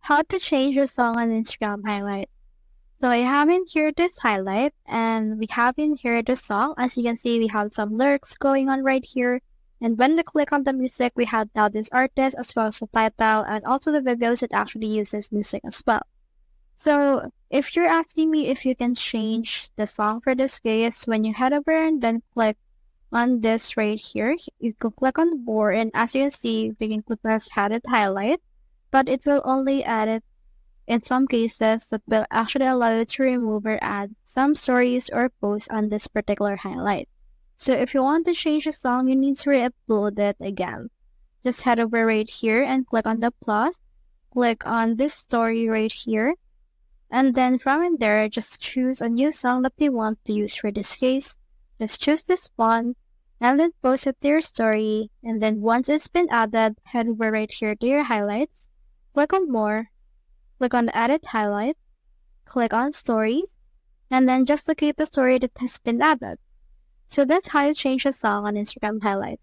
how to change your song on Instagram highlight. So I have in here this highlight and we have in here the song. As you can see, we have some lyrics going on right here. And when we click on the music, we have now this artist as well as the title and also the videos that actually uses music as well. So if you're asking me if you can change the song for this case, when you head over and then click on this right here, you can click on more, and as you can see, we can click on added highlight, but it will only add it in some cases that will actually allow you to remove or add some stories or posts on this particular highlight. So if you want to change the song, you need to re-upload it again. Just head over right here and click on the plus, click on this story right here, and then from in there, just choose a new song that you want to use for this case. Just choose this one, and then post it to your story, and then once it's been added, head over right here to your highlights, click on more, click on the edit highlight, click on stories, and then just locate the story that has been added. So that's how you change a song on Instagram highlight.